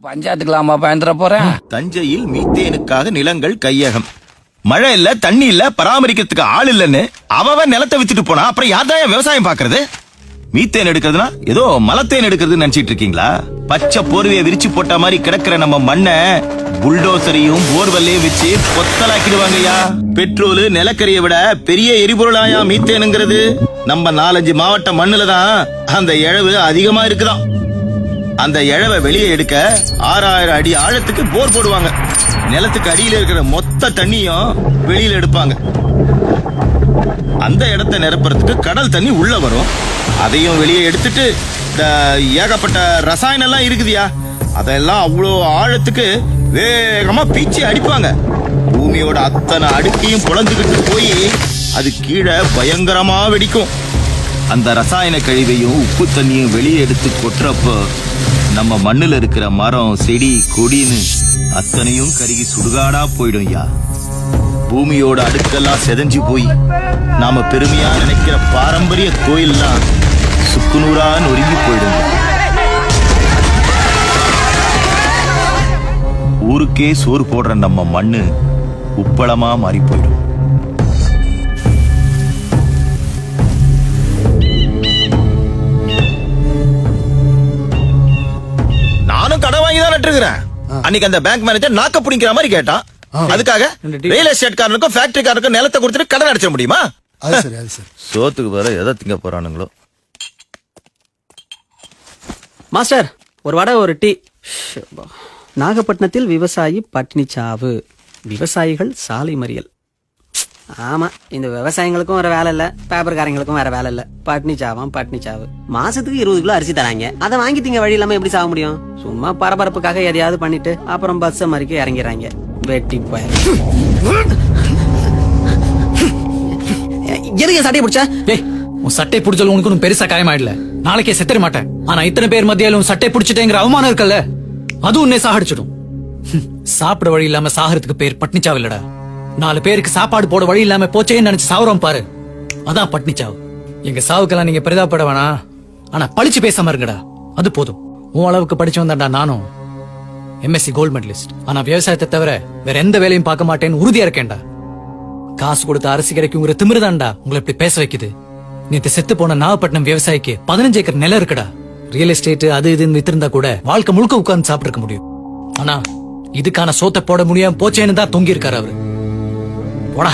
பஞ்சாயத்துக்கலாமா பயந்துட போறேன். தஞ்சையில் மீத்தேனுக்காக நிலங்கள் கையகம். மழை இல்ல, தண்ணி இல்ல, பராமரிக்கிறதுக்கு ஆள் இல்லன்னு அவன் நிலத்தை வித்துட்டு போனா அப்புறம் யார்தான் விவசாயம் பாக்குறது? மீத்தேன் எடுக்கிறதுனா ஏதோ மலத்தேன் எடுக்கிறதுன்னு நினைச்சிட்டு இருக்கீங்களா? பச்சை போர்வையை விரிச்சு போட்ட மாதிரி கிடக்கிற நம்ம மண்ணை புல்டோசரையும் போர்வெல்லையும் வச்சு பொத்தலாக்கிடுவாங்கய்யா. பெட்ரோலு நிலக்கரியை விட பெரிய எரிபொருளாயா மீத்தேனுங்கிறது. நம்ம 4-5 மாவட்ட மண்ணுல தான் அந்த இழவு அதிகமா இருக்குதான். அந்த இழவை வெளியே எடுக்க 6000 அடி ஆழத்துக்கு போர் போடுவாங்க. நிலத்துக்கு அடியில இருக்கிற மொத்த தண்ணியும் வெளியில எடுப்பாங்க. அந்த இடத்தை நிரப்புறதுக்கு கடல் தண்ணி உள்ள வரும். அதையும் வெளியே எடுத்துட்டு ஏகப்பட்ட ரசாயனம் எல்லாம் இருக்குதியா, அதெல்லாம் அவ்வளோ ஆழத்துக்கு வேகமா பீச்சி அடிப்பாங்க. பூமியோட அத்தனை அடுக்கையும் புலந்துகிட்டு போய் அது கீழே பயங்கரமா வெடிக்கும். அந்த ரசாயன கழிவையும் உப்பு தண்ணியும் வெளியே எடுத்து கொட்டுறப்போ நம்ம மண்ணுல இருக்கிற மரம் செடி கொடின்னு அத்தனையும் கருகி சுடுகாடா போயிடும் யா. பூமியோட அடுக்கெல்லாம் செதஞ்சு போய் நாம பெருமையா நினைக்கிற பாரம்பரிய கோயில்லாம் சுக்குநூறா நொறுங்கி போயிடும். ஊருக்கே சோறு போடுற நம்ம மண்ணு உப்பளமா மாறி போயிடும். நானும் கடன் வாங்கி தான் நட்டுருக்கிறேன். அன்னைக்கு அந்த பேங்க் மேனேஜர் நாக்க பிடிக்கிற மாதிரி கேட்டான். அதுக்காக ரியல் எஸ்டேட் காரனுக்கும் ஃபேக்டரி காரனுக்கும் நிலத்தை கொடுத்துட்டு கடன் அடைச்ச முடியுமா? சோத்துக்கு வர எதை திங்க போறானுங்களோ. மாஸ்டர், ஒரு வடை ஒரு டீ. நாகப்பட்டினத்தில் விவசாயி பட்டினி சாவு, விவசாயிகள் சாலை மறியல். ஆமா, இந்த விவசாயிகளுக்கும் வேற வேலை இல்ல, பேப்பர்காரங்களுக்கும் வேற வேலை இல்ல. பட்டினி சாவாம் பட்டினி சாவு. மாசத்துக்கு 20 கிலோ அரிசி தராங்க, அதை வாங்கிட்டீங்க வழி இல்லாம எப்படி சாக முடியும்? சும்மா பரபரப்புக்காக எதையாவது பண்ணிட்டு அப்புறம் பஸ் மறிக்க இறங்கிறாங்க. வெட்டி போய் எதுக்கு சட்டையை பிடிச்ச? உன் சட்டை பிடிச்சல உனக்கு பெருசா காயமாயிடல, நாளைக்கே செத்துற மாட்டேன். ஆனா இத்தனை பேர் மத்தியாலும் சட்டை பிடிச்சிட்டேங்கிற அவமானம் இருக்கல்ல, அது உன்னை சாகடிச்சிடும். சாப்பிட வழி இல்லாம சாகிறதுக்கு பேர் பட்னிச்சாவு இல்லடா. 4 பேருக்கு சாப்பாடு போட வழி இல்லாம போச்சேன்னு நினைச்சு சாவுறோம் பாரு, அதான் பட்னிச்சாவு. எங்க சாவுக்கெல்லாம் நீங்க பெரிதாப்பட வேணா, ஆனா பழிச்சு பேசாம இருங்கடா, அது போதும். உன் அளவுக்கு படிச்சு வந்தாண்டா நானும் MSc கோல்ட் மெடலிஸ்ட். ஆனா விவசாயத்தை தவிர வேற எந்த வேலையும் பார்க்க மாட்டேன்னு உறுதியா இருக்கேன்டா. காசு கொடுத்த அரசு கிடைக்குங்கிற திமிருதான்டா உங்களை இப்படி பேச வைக்குது. நேத்து செத்து போன நாகப்பட்டினம் விவசாயிக்கு 15 ஏக்கர் நிலம் இருக்குடா. ரியல் எஸ்டேட் அது இதுன்னு வித்திருந்தா கூட வாழ்க்கை முழுக்க உட்கார்ந்து சாப்பிட்டு இருக்க முடியும். ஆனா இதுக்கான சோத்தை போட முடியாம போச்சேன்னு தான் தொங்கி இருக்காரு அவரு. போடா.